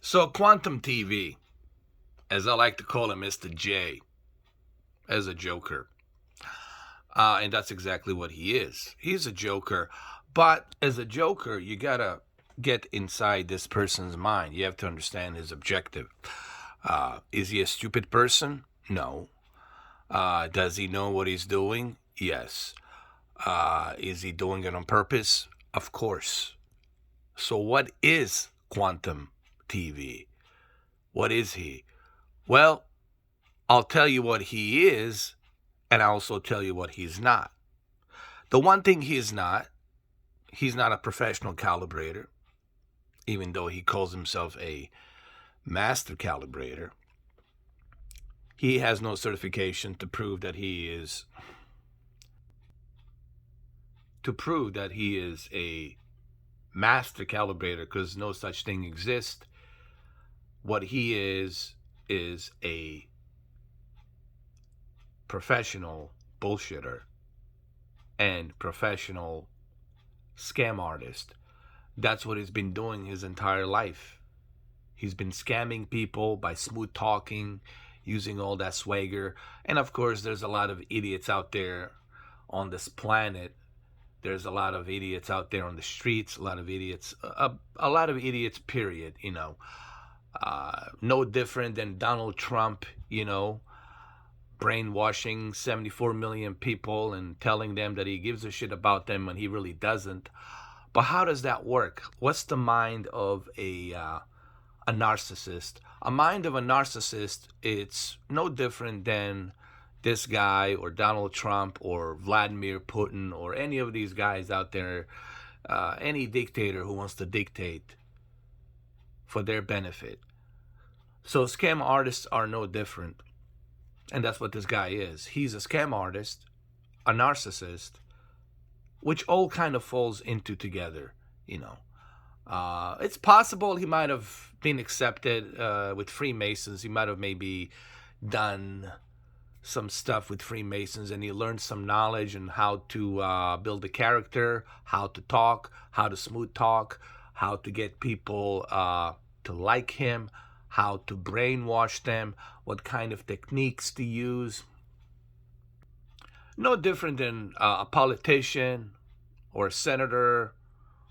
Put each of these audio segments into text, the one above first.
So Quantum TV, as I like to call him, Mr. J, as a joker. And that's exactly what he is. He's a joker. But as a joker, you gotta get inside this person's mind. You have to understand his objective. Is he a stupid person? No. Does he know what he's doing? Yes. Is he doing it on purpose? Of course. So what is Quantum TV? What is he? Well, I'll tell you what he is, and I'll also tell you what he's not. The one thing he's not a professional calibrator, even though he calls himself a master calibrator. He has no certification to prove that he is a master calibrator, because no such thing exists. What he is a professional bullshitter and professional scam artist. That's what he's been doing his entire life. He's been scamming people by smooth talking, using all that swagger. And of course, there's a lot of idiots out there on this planet. There's a lot of idiots out there on the streets, a lot of idiots, period, no different than Donald Trump, brainwashing 74 million people and telling them that he gives a shit about them when he really doesn't. But how does that work? What's the mind of a narcissist? A mind of a narcissist, it's no different than this guy or Donald Trump or Vladimir Putin or any of these guys out there, any dictator who wants to dictate for their benefit. So scam artists are no different. And that's what this guy is. He's a scam artist, a narcissist, which all kind of falls into together, It's possible he might have been accepted with Freemasons. He might have maybe done some stuff with Freemasons, and he learned some knowledge on how to build a character, how to talk, how to smooth talk, how to get people to like him, how to brainwash them, what kind of techniques to use. No different than a politician or a senator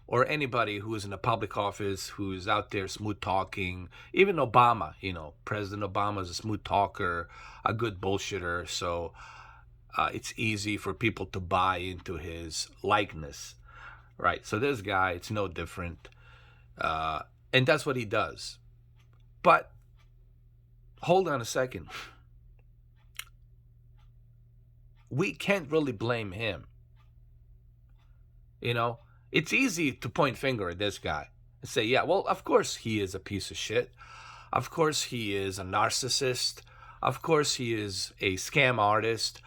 or anybody who is in a public office who is out there smooth talking. Even Obama, President Obama is a smooth talker, a good bullshitter. So it's easy for people to buy into his likeness, right? So this guy, it's no different. And that's what he does. But hold on a second. We can't really blame him. It's easy to point finger at this guy and say, yeah, well, of course he is a piece of shit. Of course he is a narcissist. Of course he is a scam artist.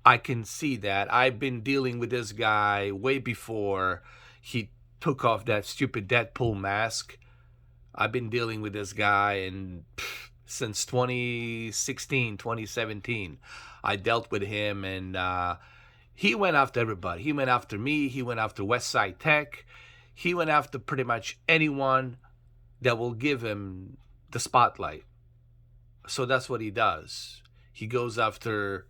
I can see that. I've been dealing with this guy way before he took off that stupid Deadpool mask. I've been dealing with this guy since 2016, 2017. I dealt with him, and he went after everybody. He went after me. He went after Westside Tech. He went after pretty much anyone that will give him the spotlight. So that's what he does. He goes after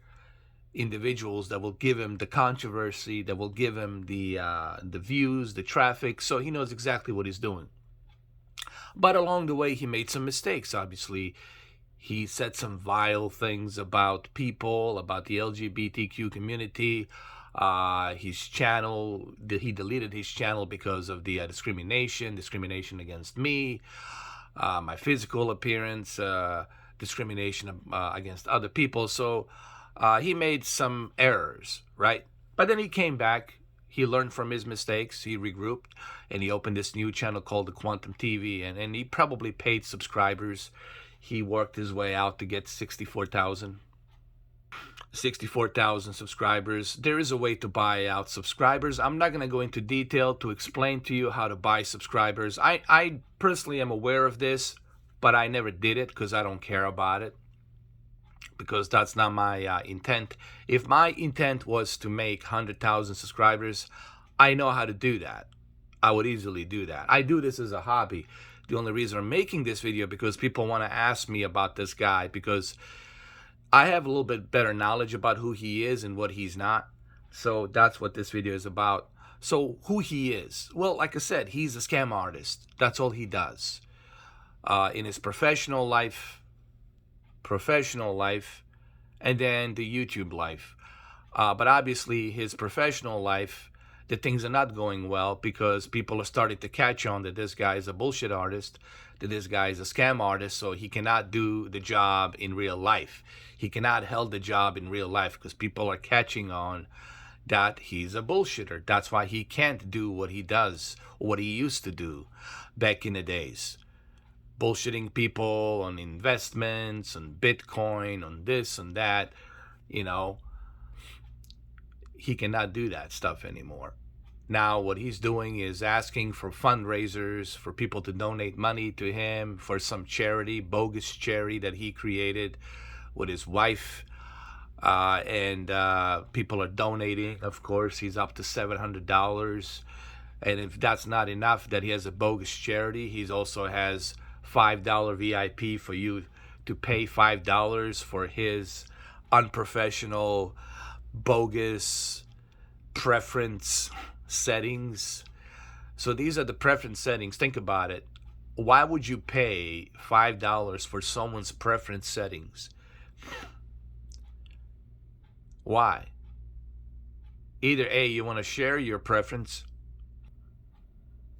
individuals that will give him the controversy, that will give him the views, the traffic. So he knows exactly what he's doing. But along the way, he made some mistakes, obviously. He said some vile things about people, about the LGBTQ community. His channel, he deleted his channel because of the discrimination against me, my physical appearance, discrimination against other people. So he made some errors, right? But then he came back. He learned from his mistakes. He regrouped, and he opened this new channel called the Quantum TV, and he probably paid subscribers. He worked his way out to get 64,000 subscribers. There is a way to buy out subscribers. I'm not going to go into detail to explain to you how to buy subscribers. I personally am aware of this, but I never did it because I don't care about it, because that's not my intent. If my intent was to make 100,000 subscribers, I know how to do that. I would easily do that. I do this as a hobby. The only reason I'm making this video because people want to ask me about this guy, because I have a little bit better knowledge about who he is and what he's not. So that's what this video is about. So who he is. Well, like I said, he's a scam artist. That's all he does. In his professional life, and then the YouTube life. But obviously his professional life, the things are not going well because people are starting to catch on that this guy is a bullshit artist, that this guy is a scam artist, so he cannot do the job in real life. He cannot hold the job in real life because people are catching on that he's a bullshitter. That's why he can't do what he does, or what he used to do back in the days. Bullshitting people on investments, on Bitcoin, on this and that, you know. He cannot do that stuff anymore. Now what he's doing is asking for fundraisers, for people to donate money to him for some charity, bogus charity that he created with his wife. And people are donating. Of course, he's up to $700. And if that's not enough that he has a bogus charity, he also has $5 VIP for you to pay $5 for his unprofessional, bogus preference settings. So these are the preference settings. Think about it. Why would you pay $5 for someone's preference settings? Why? Either A, you want to share your preference.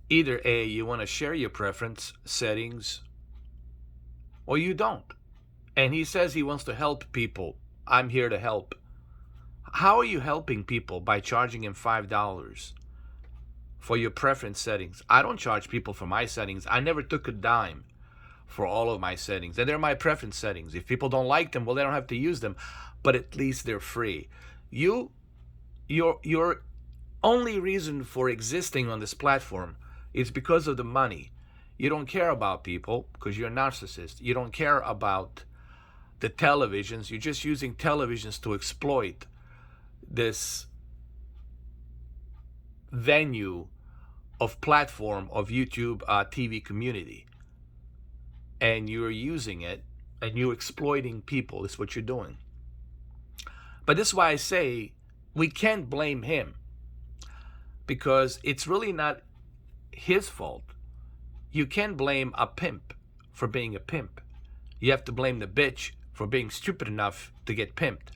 Either A, you want to share your preference settings, or you don't. And he says he wants to help people. I'm here to help. How are you helping people by charging him $5 for your preference settings? I don't charge people for my settings. I never took a dime for all of my settings. And they're my preference settings. If people don't like them, well, they don't have to use them. But at least they're free. Your only reason for existing on this platform is because of the money. You don't care about people because you're a narcissist. You don't care about the televisions. You're just using televisions to exploit this venue of platform of YouTube TV community, and you're using it and you're exploiting people. Is what you're doing. But this is why I say we can't blame him, because it's really not his fault. You can't blame a pimp for being a pimp. You have to blame the bitch for being stupid enough to get pimped.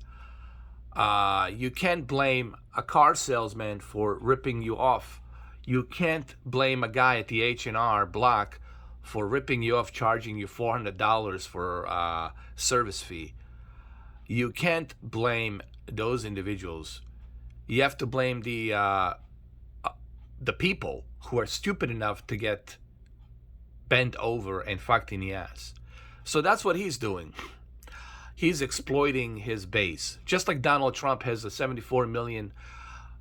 You can't blame a car salesman for ripping you off. You can't blame a guy at the H&R Block for ripping you off, charging you $400 for service fee. You can't blame those individuals. You have to blame the people who are stupid enough to get bent over and fucked in the ass. So that's what he's doing. He's exploiting his base. Just like Donald Trump has a 74 million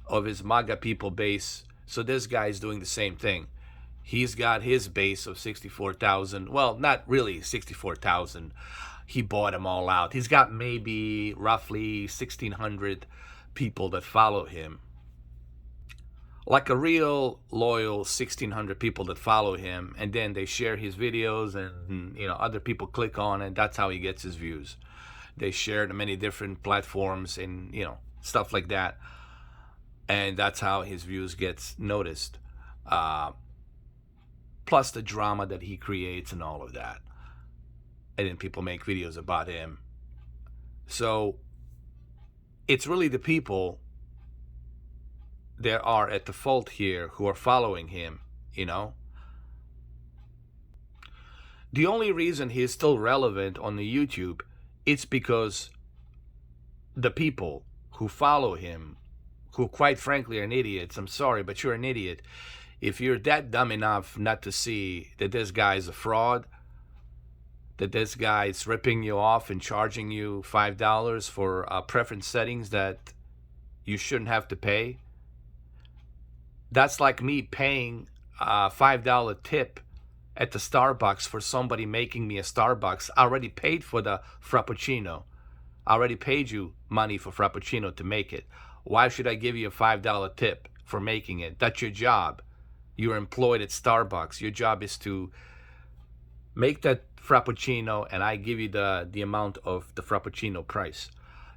of his MAGA people base. So this guy's doing the same thing. He's got his base of 64,000. Well, not really 64,000. He bought them all out. He's got maybe roughly 1,600 people that follow him. Like a real loyal 1,600 people that follow him. And then they share his videos and, you know, other people click on it. That's how he gets his views. They share to many different platforms and, you know, stuff like that. And that's how his views gets noticed. Plus the drama that he creates and all of that. And then people make videos about him. So it's really the people that are at the fault here who are following him, you know. The only reason he's still relevant on the YouTube, it's because the people who follow him, who quite frankly are idiots. I'm sorry, but you're an idiot. If you're that dumb enough not to see that this guy is a fraud, that this guy is ripping you off and charging you $5 for preference settings that you shouldn't have to pay. That's like me paying a $5 tip at the Starbucks for somebody making me a Starbucks. I already paid for the Frappuccino. I already paid you money for Frappuccino to make it. Why should I give you a $5 tip for making it? That's your job. You're employed at Starbucks. Your job is to make that frappuccino, and I give you the amount of the frappuccino price.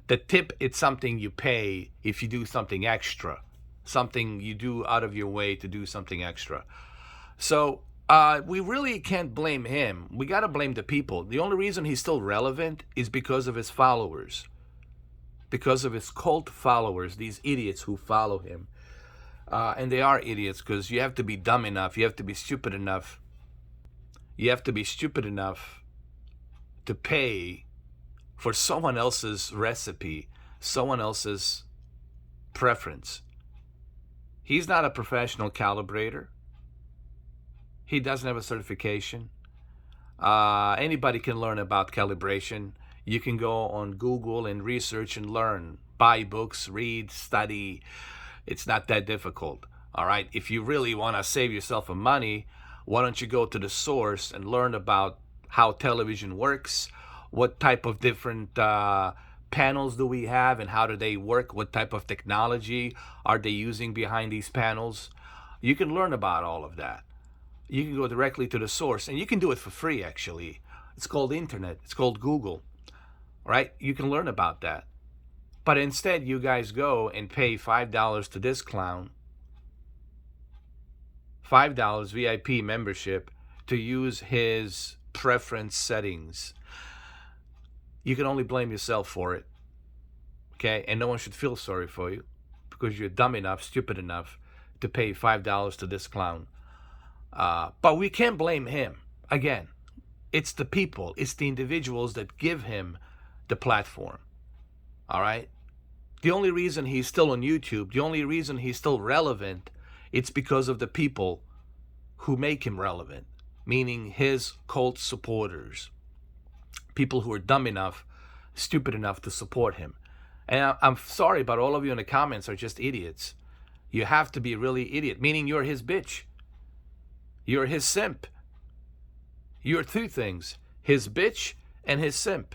The tip, it's something you pay if you do something extra, something you do out of your way to do something extra. So we really can't blame him. We got to blame the people. The only reason he's still relevant is because of his followers, because of his cult followers, these idiots who follow him. And they are idiots because you have to be dumb enough, you have to be stupid enough, you have to be stupid enough to pay for someone else's recipe, someone else's preference. He's not a professional calibrator. He doesn't have a certification. Anybody can learn about calibration. You can go on Google and research and learn. Buy books, read, study. It's not that difficult. All right. If you really want to save yourself some money, why don't you go to the source and learn about how television works? What type of different panels do we have and how do they work? What type of technology are they using behind these panels? You can learn about all of that. You can go directly to the source, and you can do it for free, actually. It's called internet. It's called Google, right? You can learn about that. But instead, you guys go and pay $5 to this clown, $5 VIP membership to use his preference settings. You can only blame yourself for it, okay? And no one should feel sorry for you because you're dumb enough, stupid enough to pay $5 to this clown. But we can't blame him. Again, it's the people, it's the individuals that give him the platform. All right? The only reason he's still on YouTube, the only reason he's still relevant, it's because of the people who make him relevant, meaning his cult supporters, people who are dumb enough, stupid enough to support him. And I'm sorry, but all of you in the comments are just idiots. You have to be really idiot, meaning you're his bitch. You're his simp. You're two things, his bitch and his simp,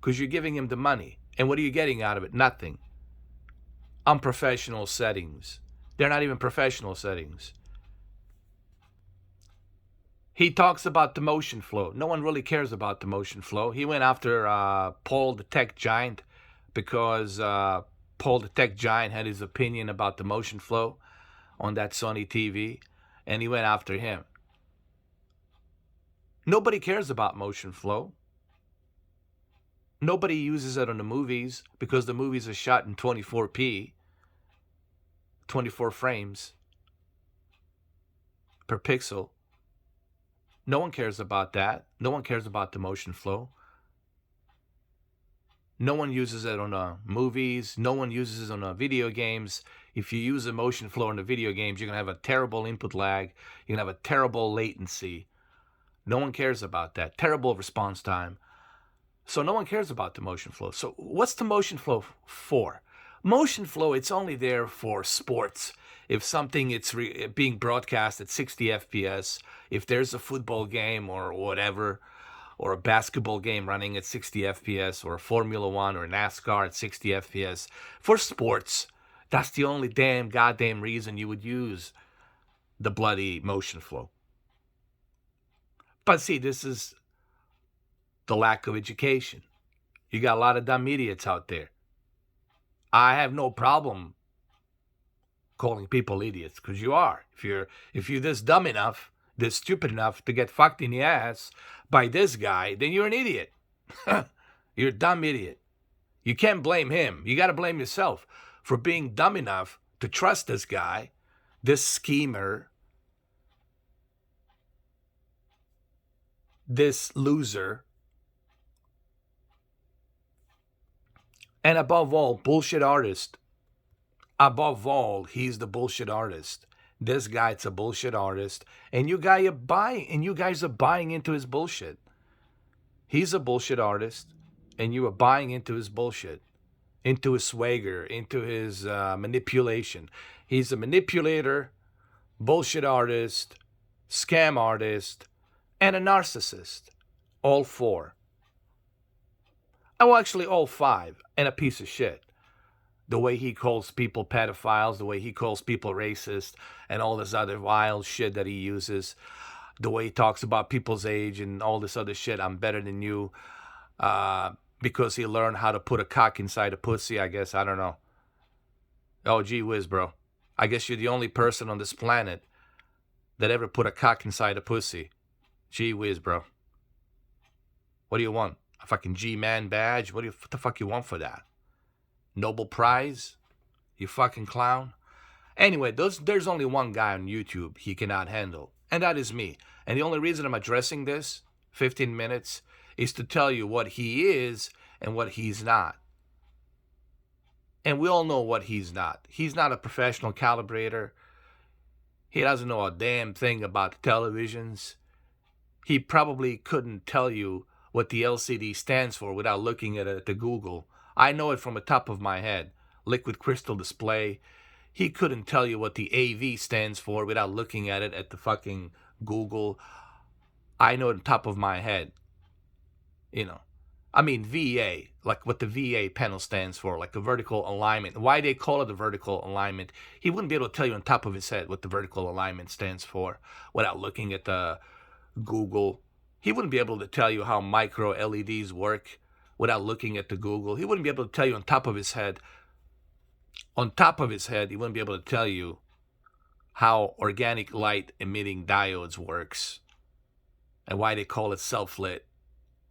because you're giving him the money. And what are you getting out of it? Nothing. Unprofessional settings. They're not even professional settings. He talks about the motion flow. No one really cares about the motion flow. He went after Paul the tech giant because Paul the tech giant had his opinion about the motion flow on that Sony TV, and he went after him. Nobody cares about motion flow. Nobody uses it on the movies because the movies are shot in 24p, 24 frames per pixel. No one cares about that. No one cares about the motion flow. No one uses it on the movies. No one uses it on the video games. If you use a motion flow in the video games, you're going to have a terrible input lag. You're going to have a terrible latency. No one cares about that. Terrible response time. So no one cares about the motion flow. So what's the motion flow for? Motion flow, it's only there for sports. If something it's being broadcast at 60 FPS, if there's a football game or whatever, or a basketball game running at 60 FPS, or a Formula One or NASCAR at 60 FPS, for sports, that's the only damn goddamn reason you would use the bloody motion flow. But see, this is the lack of education. You got a lot of dumb idiots out there. I have no problem calling people idiots, because you are. If you're this dumb enough, this stupid enough to get fucked in the ass by this guy, then you're an idiot. You're a dumb idiot. You can't blame him. You got to blame yourself for being dumb enough to trust this guy, this schemer, this loser, and above all, bullshit artist. Above all, he's the bullshit artist. This guy's a bullshit artist, and you guys are buying into his bullshit. He's a bullshit artist, and you are buying into his bullshit, into his swagger, into his manipulation. He's a manipulator, bullshit artist, scam artist, and a narcissist. All four. Oh, actually, all five, and a piece of shit. The way he calls people pedophiles, the way he calls people racist, and all this other wild shit that he uses. The way he talks about people's age and all this other shit. I'm better than you. Because he learned how to put a cock inside a pussy, I guess. I don't know. Oh, gee whiz, bro. I guess you're the only person on this planet that ever put a cock inside a pussy. Gee whiz, bro. What do you want? A fucking G-Man badge? What the fuck you want for that? Nobel Prize? You fucking clown? Anyway, there's only one guy on YouTube he cannot handle, and that is me. And the only reason I'm addressing this, 15 minutes, is to tell you what he is and what he's not. And we all know what he's not. He's not a professional calibrator. He doesn't know a damn thing about televisions. He probably couldn't tell you what the LCD stands for without looking at it at the Google. I know it from the top of my head. Liquid crystal display. He couldn't tell you what the AV stands for without looking at it at the fucking Google. I know it on top of my head. You know. I mean VA, like what the VA panel stands for, like a vertical alignment. Why they call it a vertical alignment, he wouldn't be able to tell you on top of his head what the vertical alignment stands for without looking at the Google. He wouldn't be able to tell you how micro LEDs work without looking at the Google. He wouldn't be able to tell you on top of his head. On top of his head, he wouldn't be able to tell you how organic light emitting diodes works and why they call it self-lit.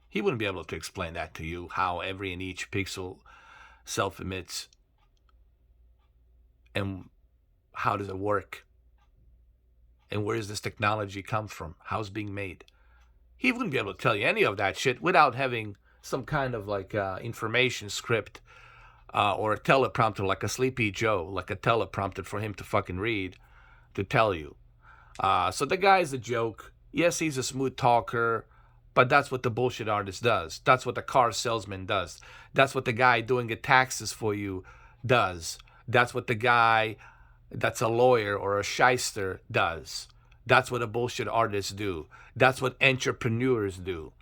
He wouldn't be able to explain that to you, how every and each pixel self-emits and how does it work and where does this technology come from, how it's being made. He wouldn't be able to tell you any of that shit without having some kind of like information script or a teleprompter, like a Sleepy Joe, like a teleprompter for him to fucking read to tell you. So the guy's a joke. Yes, he's a smooth talker, but that's what the bullshit artist does. That's what the car salesman does. That's what the guy doing the taxes for you does. That's what the guy that's a lawyer or a shyster does. That's what a bullshit artists do. That's what entrepreneurs do.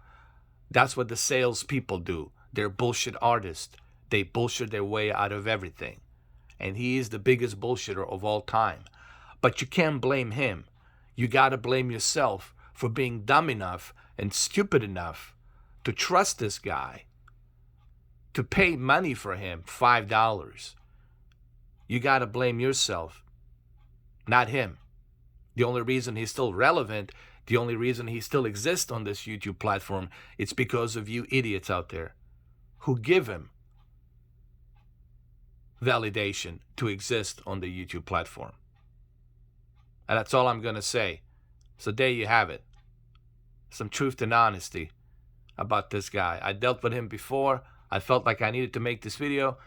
That's what the salespeople do. They're bullshit artists. They bullshit their way out of everything. And he is the biggest bullshitter of all time. But you can't blame him. You gotta blame yourself for being dumb enough and stupid enough to trust this guy, to pay money for him, $5. You gotta blame yourself, not him. The only reason he's still relevant, the only reason he still exists on this YouTube platform, it's because of you idiots out there who give him validation to exist on the YouTube platform. And that's all I'm going to say. So there you have it. Some truth and honesty about this guy. I dealt with him before. I felt like I needed to make this video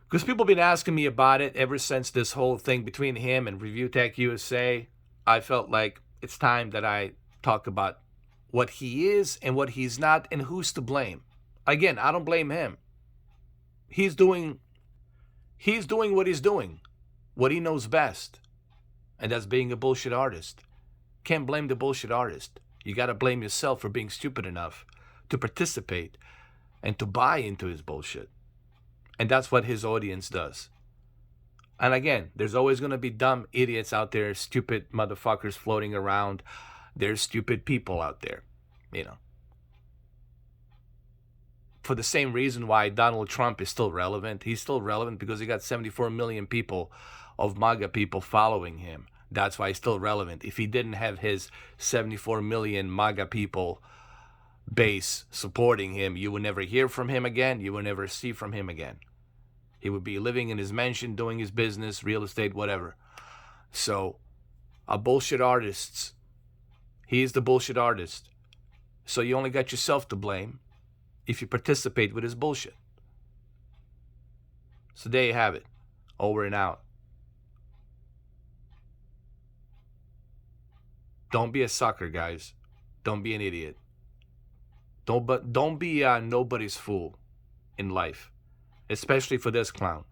because people have been asking me about it ever since this whole thing between him and Review Tech USA. I felt like it's time that I talk about what he is and what he's not and who's to blame. Again, I don't blame him. He's doing what he's doing, what he knows best, and that's being a bullshit artist. Can't blame the bullshit artist. You got to blame yourself for being stupid enough to participate and to buy into his bullshit. And that's what his audience does. And again, there's always going to be dumb idiots out there, stupid motherfuckers floating around. There's stupid people out there, you know. For the same reason why Donald Trump is still relevant. He's still relevant because he got 74 million people of MAGA people following him. That's why he's still relevant. If he didn't have his 74 million MAGA people base supporting him, you would never hear from him again. You would never see from him again. He would be living in his mansion, doing his business, real estate, whatever. So, a bullshit artist. He is the bullshit artist. So you only got yourself to blame if you participate with his bullshit. So there you have it. Over and out. Don't be a sucker, guys. Don't be an idiot. Don't be nobody's fool in life. Especially for this clown.